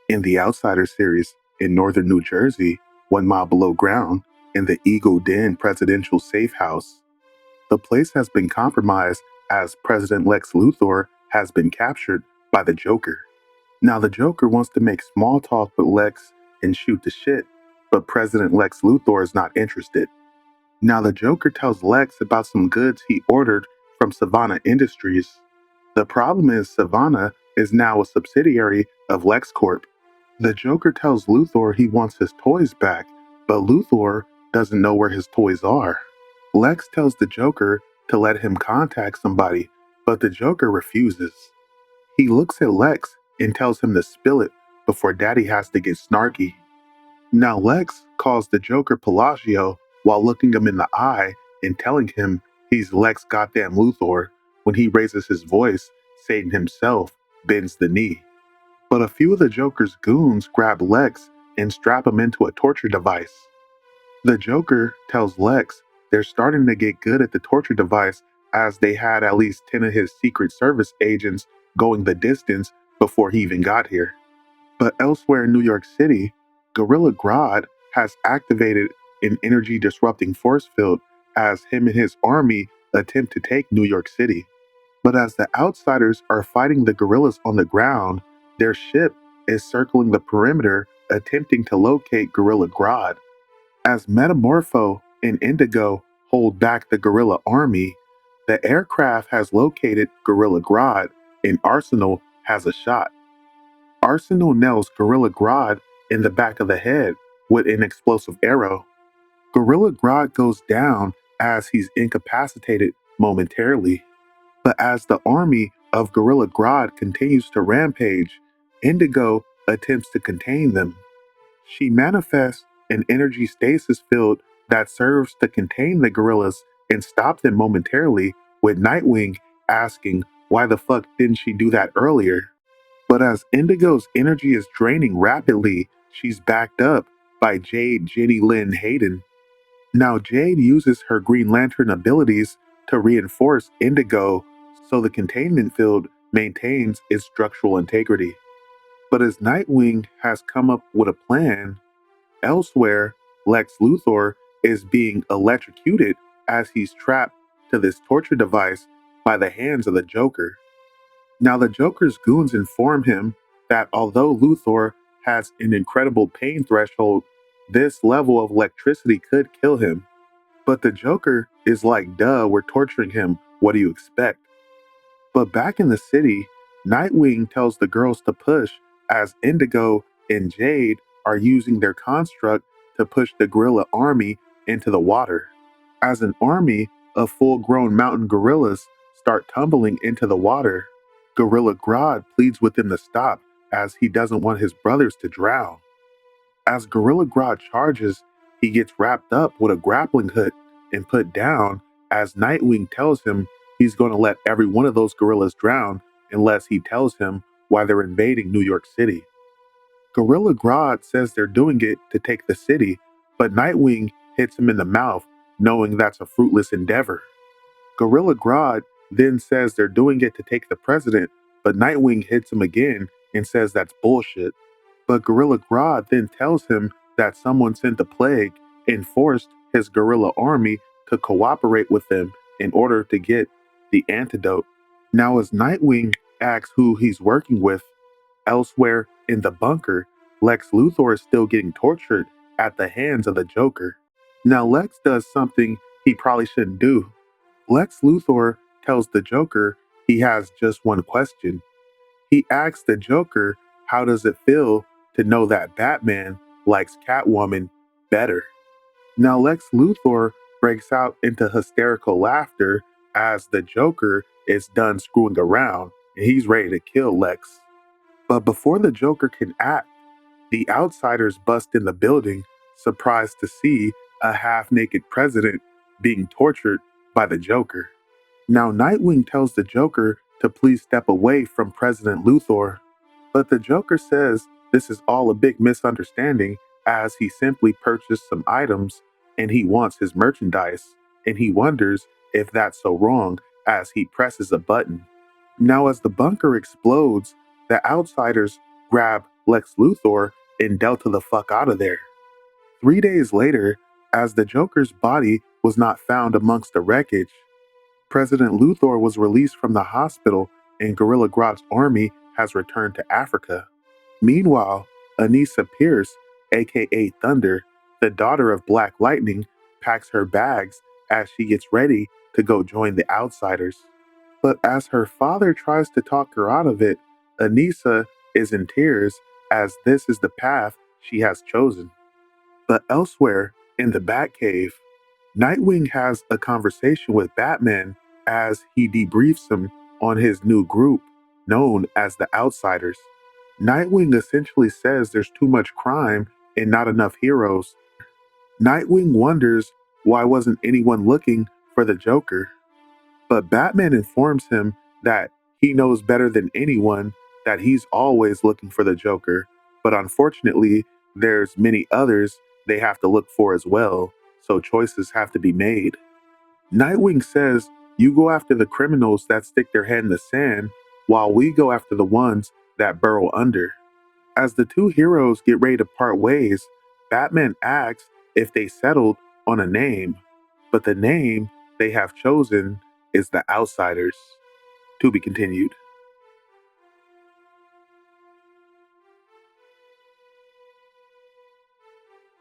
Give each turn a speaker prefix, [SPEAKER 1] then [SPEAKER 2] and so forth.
[SPEAKER 1] In the Outsider series, in northern New Jersey, 1 mile below ground, in the Eagle Den presidential safe house, the place has been compromised as President Lex Luthor has been captured by the Joker. Now, the Joker wants to make small talk with Lex and shoot the shit, but President Lex Luthor is not interested. Now, the Joker tells Lex about some goods he ordered from Savannah Industries. The problem is, Savannah is now a subsidiary of LexCorp. The Joker tells Luthor he wants his toys back, but Luthor doesn't know where his toys are. Lex tells the Joker to let him contact somebody, but the Joker refuses. He looks at Lex and tells him to spill it before Daddy has to get snarky. Now Lex calls the Joker Pelagio while looking him in the eye and telling him he's Lex goddamn Luthor. When he raises his voice, Satan himself bends the knee. But a few of the Joker's goons grab Lex and strap him into a torture device. The Joker tells Lex they're starting to get good at the torture device as they had at least 10 of his Secret Service agents going the distance before he even got here. But elsewhere in New York City, Gorilla Grodd has activated an energy disrupting force field as him and his army attempt to take New York City. But as the outsiders are fighting the gorillas on the ground, their ship is circling the perimeter attempting to locate Gorilla Grodd. As Metamorpho and Indigo hold back the gorilla army, the aircraft has located Gorilla Grodd and Arsenal has a shot. Arsenal nails Gorilla Grodd in the back of the head with an explosive arrow. Gorilla Grodd goes down as he's incapacitated momentarily. But as the army of Gorilla Grodd continues to rampage, Indigo attempts to contain them. She manifests an energy stasis field that serves to contain the gorillas and stop them momentarily, with Nightwing asking why the fuck didn't she do that earlier? But as Indigo's energy is draining rapidly, she's backed up by Jade Jenny Lynn Hayden. Now Jade uses her Green Lantern abilities to reinforce Indigo so the containment field maintains its structural integrity. But as Nightwing has come up with a plan, elsewhere, Lex Luthor is being electrocuted as he's trapped to this torture device by the hands of the Joker. Now, the Joker's goons inform him that although Luthor has an incredible pain threshold, this level of electricity could kill him. But the Joker is like, duh, we're torturing him. What do you expect? But back in the city, Nightwing tells the girls to push as Indigo and Jade are using their construct to push the gorilla army into the water. As an army of full-grown mountain gorillas start tumbling into the water, Gorilla Grodd pleads with them to stop as he doesn't want his brothers to drown. As Gorilla Grodd charges, he gets wrapped up with a grappling hook and put down as Nightwing tells him he's going to let every one of those gorillas drown unless he tells him why they're invading New York City. Gorilla Grodd says they're doing it to take the city, but Nightwing hits him in the mouth, knowing that's a fruitless endeavor. Gorilla Grodd then says they're doing it to take the president, but Nightwing hits him again and says that's bullshit. But Gorilla Grodd then tells him that someone sent the plague and forced his gorilla army to cooperate with them in order to get the antidote. Now, as Nightwing asks who he's working with, elsewhere in the bunker, Lex Luthor is still getting tortured at the hands of the Joker. Now, Lex does something he probably shouldn't do. Lex Luthor tells the Joker he has just one question. He asks the Joker how does it feel to know that Batman likes Catwoman better. Now Lex Luthor breaks out into hysterical laughter as the Joker is done screwing around and he's ready to kill Lex. But before the Joker can act, the outsiders bust in the building, surprised to see a half-naked president being tortured by the Joker. Now Nightwing tells the Joker to please step away from President Luthor, but the Joker says this is all a big misunderstanding as he simply purchased some items and he wants his merchandise, and he wonders if that's so wrong as he presses a button. Now as the bunker explodes, the outsiders grab Lex Luthor and Delta the fuck out of there. 3 days later, as the Joker's body was not found amongst the wreckage, President Luthor was released from the hospital and Gorilla Grodd's army has returned to Africa. Meanwhile, Anissa Pierce, aka Thunder, the daughter of Black Lightning, packs her bags as she gets ready to go join the Outsiders. But as her father tries to talk her out of it, Anissa is in tears as this is the path she has chosen. But elsewhere, in the Batcave, Nightwing has a conversation with Batman as he debriefs him on his new group, known as the Outsiders. Nightwing essentially says there's too much crime and not enough heroes. Nightwing wonders why wasn't anyone looking for the Joker, but Batman informs him that he knows better than anyone that he's always looking for the Joker, but unfortunately, there's many others they have to look for as well, so choices have to be made. Nightwing says, "You go after the criminals that stick their head in the sand, while we go after the ones that burrow under." As the two heroes get ready to part ways, Batman asks if they settled on a name, but the name they have chosen is the Outsiders. To be continued.